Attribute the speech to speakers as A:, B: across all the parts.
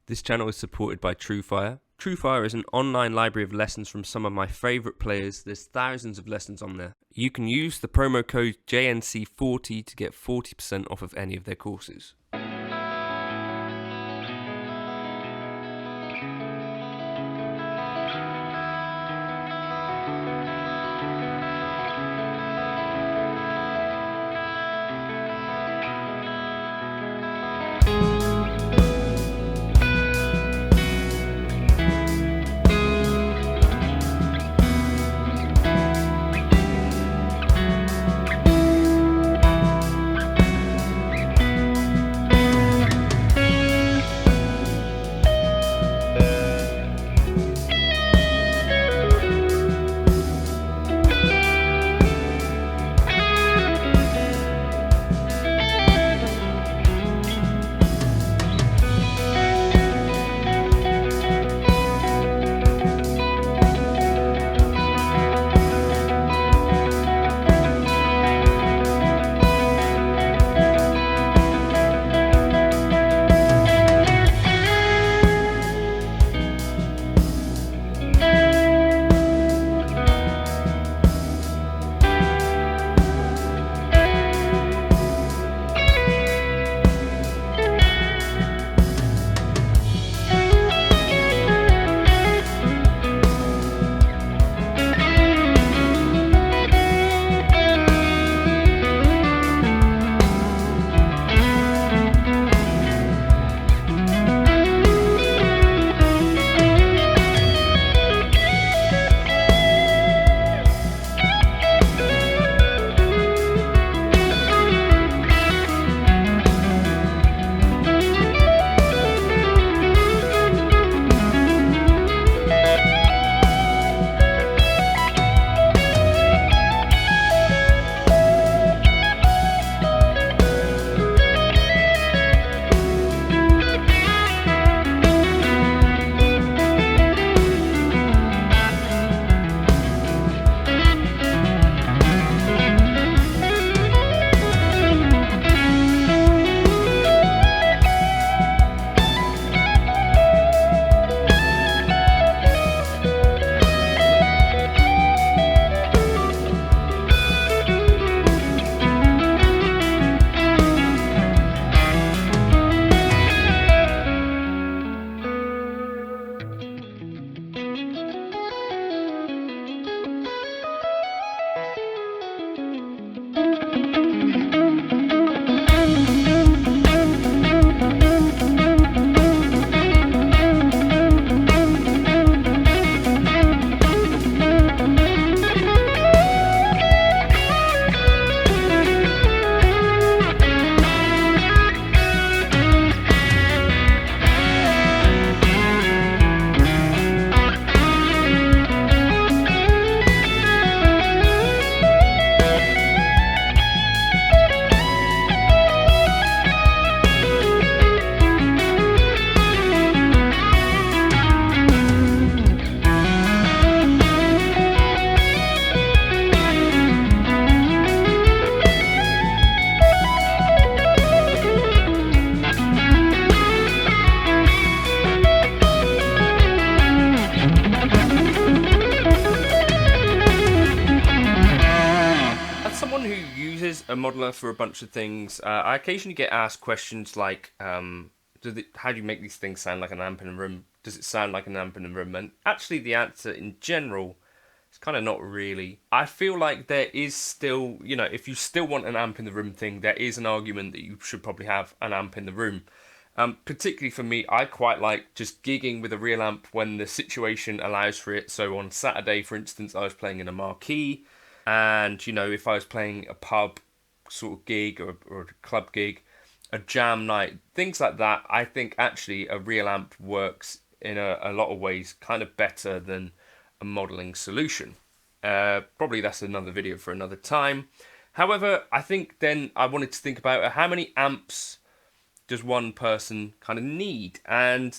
A: This channel is supported by TrueFire. TrueFire is an online library of lessons from some of my favourite players. There's thousands of lessons on there. You can use the promo code JNC40 to get 40% off of any of their courses. A modeler for a bunch of things. I occasionally get asked questions like, how do you make these things sound like an amp in a room? Does it sound like an amp in a room? And actually the answer in general is kind of not really. I feel like there is still, if you still want an amp in the room thing, there is an argument that you should probably have an amp in the room. Particularly for me, I quite like just gigging with a real amp when the situation allows for it. So on Saturday, for instance, I was playing in a marquee, and if I was playing a pub sort of gig or a club gig, a jam night, things like that, I think actually a real amp works in a lot of ways kind of better than a modelling solution. Probably that's another video for another time. However, I think then I wanted to think about how many amps does one person kind of need, and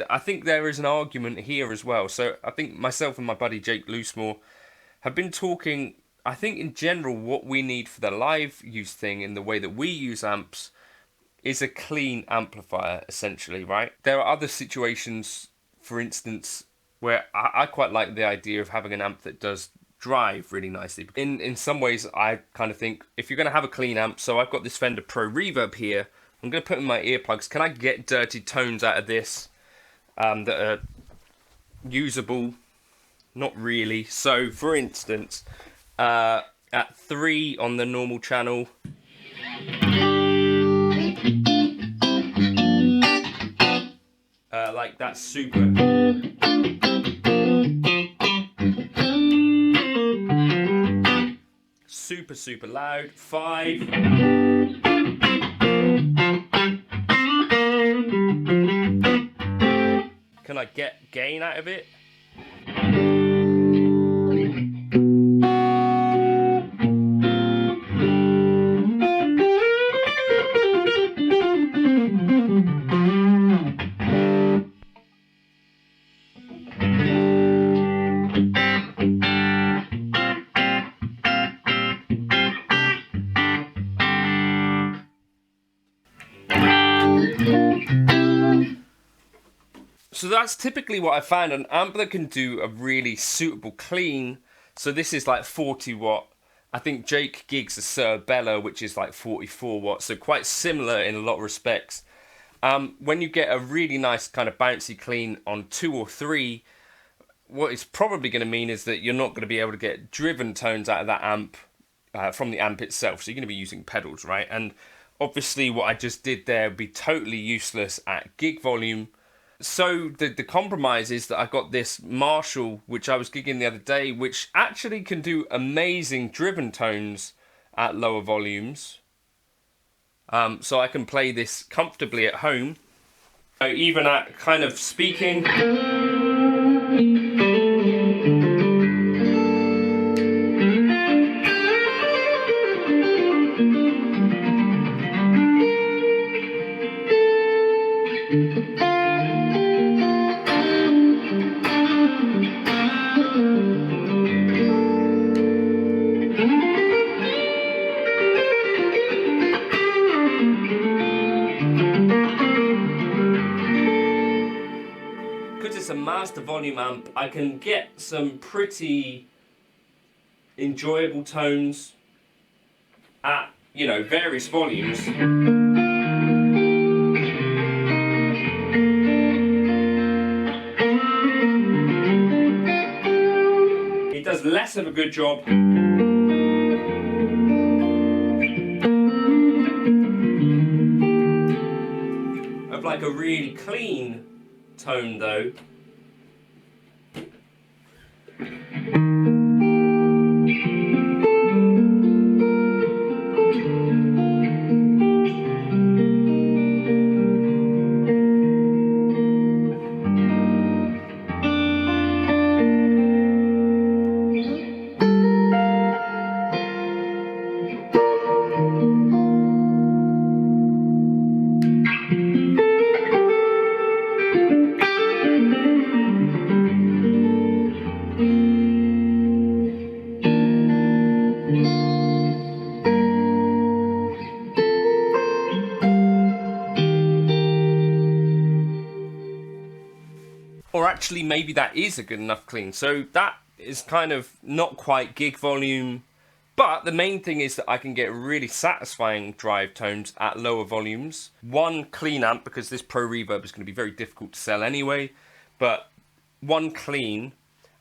A: I think there is an argument here as well. So I think myself and my buddy Jake Loosemore have been talking, I think in general, what we need for the live use thing in the way that we use amps is a clean amplifier, essentially, right? There are other situations, for instance, where I quite like the idea of having an amp that does drive really nicely. In some ways, I kind of think if you're going to have a clean amp, so I've got this Fender Pro Reverb here, I'm going to put in my earplugs. Can I get dirty tones out of this that are usable? Not really. So, for instance, at 3 on the normal channel, like that's super. Super loud. 5. Can I get gain out of it? So that's typically what I found, an amp that can do a really suitable clean. So this is like 40 watt. I think Jake gigs a Cerebella, which is like 44 watts. So quite similar in a lot of respects. When you get a really nice kind of bouncy clean on 2 or 3, what it's probably going to mean is that you're not going to be able to get driven tones out of that amp from the amp itself. So you're going to be using pedals, right? And obviously what I just did there would be totally useless at gig volume. So the compromise is that I got this Marshall, which I was gigging the other day, which actually can do amazing driven tones at lower volumes. So I can play this comfortably at home. Even at kind of speaking. A master volume amp, I can get some pretty enjoyable tones at, you know, various volumes. It does less of a good job of like a really clean tone though. Or actually maybe that is a good enough clean. So that is kind of not quite gig volume, but the main thing is that I can get really satisfying drive tones at lower volumes. One clean amp, because this Pro Reverb is going to be very difficult to sell anyway, but one clean,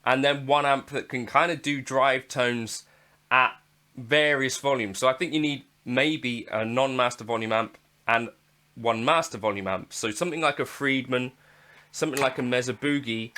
A: and then one amp that can kind of do drive tones at various volumes. So I think you need maybe a non-master volume amp and one master volume amp. So something like a Friedman, something like a Mesa Boogie,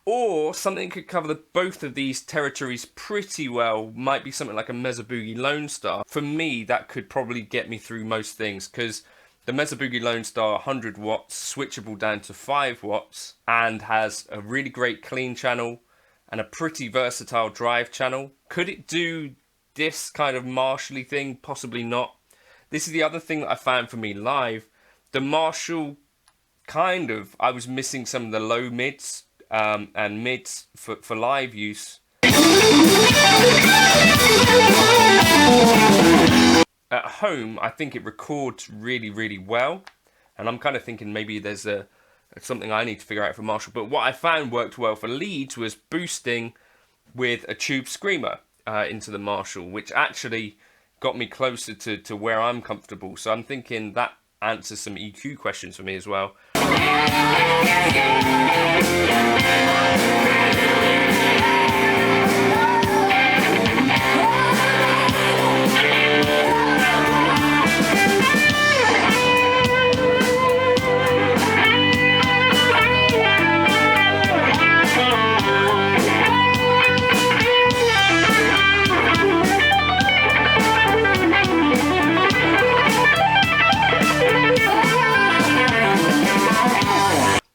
A: or something that could cover both of these territories pretty well. Might be something like a Mesa Boogie Lone Star. For me, that could probably get me through most things, because the Mesa Boogie Lone Star 100 watts, switchable down to 5 watts, and has a really great clean channel and a pretty versatile drive channel. Could it do this kind of Marshall-y thing? Possibly not. This is the other thing that I found for me live. The Marshall, kind of, I was missing some of the low mids and mids for live use. at home, I think it records really, really well. And I'm kind of thinking maybe there's something I need to figure out for Marshall. But what I found worked well for leads was boosting with a tube screamer into the Marshall, which actually got me closer to where I'm comfortable. So I'm thinking that answers some EQ questions for me as well.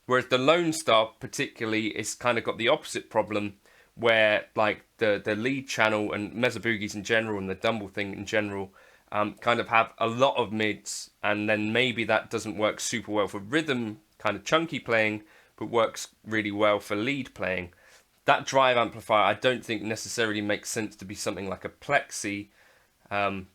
A: Whereas the Lone Star particularly is kind of got the opposite problem, where like the lead channel and Mesa Boogies in general and the Dumble thing in general kind of have a lot of mids, and then maybe that doesn't work super well for rhythm kind of chunky playing, but works really well for lead playing. That drive amplifier I don't think necessarily makes sense to be something like a Plexi,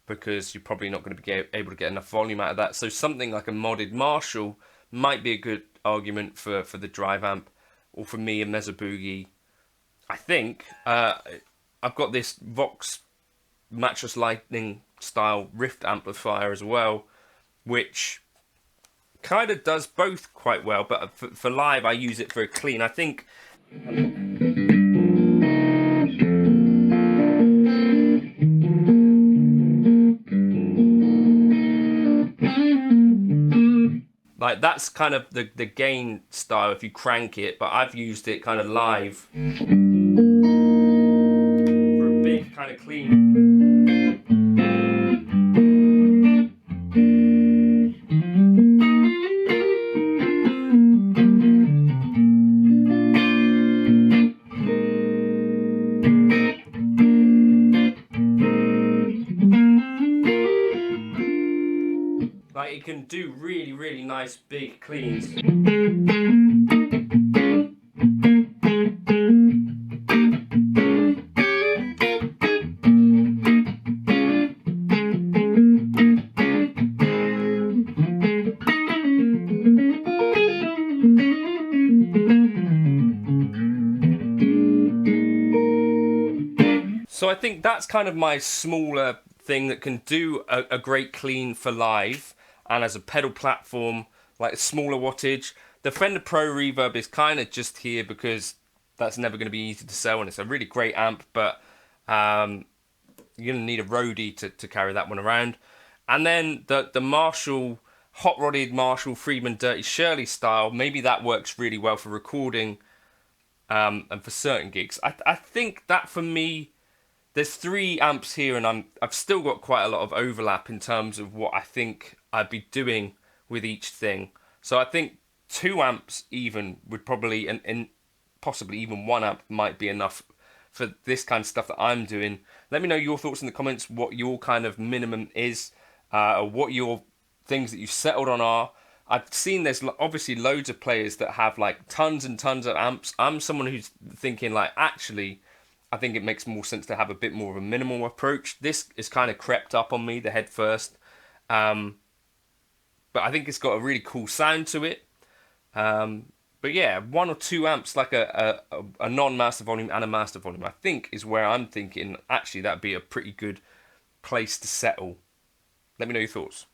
A: because you're probably not going to be able to get enough volume out of that. So something like a modded Marshall might be a good argument for the drive amp, or for me a Mesa Boogie. I think I've got this Vox Mattress Lightning style Rift amplifier as well, which kind of does both quite well, but for live I use it for a clean. I think like that's kind of the gain style if you crank it, but I've used it kind of live for a big kind of clean. Like it can do really, really nice big cleans. So I think that's kind of my smaller thing that can do a great clean for live and as a pedal platform, like smaller wattage. The Fender Pro Reverb is kind of just here because that's never going to be easy to sell, and it's a really great amp, but you're going to need a roadie to carry that one around. And then the Marshall, hot rodded Marshall Friedman Dirty Shirley style, maybe that works really well for recording and for certain gigs. I think that for me, there's 3 amps here, and I've still got quite a lot of overlap in terms of what I think I'd be doing with each thing. So I think 2 amps even would probably, and possibly even 1 amp might be enough for this kind of stuff that I'm doing. Let me know your thoughts in the comments, what your kind of minimum is, or what your things that you've settled on are. I've seen there's obviously loads of players that have like tons and tons of amps. I'm someone who's thinking like, actually, I think it makes more sense to have a bit more of a minimal approach. This is kind of crept up on me, the head first. But I think it's got a really cool sound to it. But yeah, 1 or 2 amps, like a non-master volume and a master volume, I think is where I'm thinking, actually, that'd be a pretty good place to settle. Let me know your thoughts.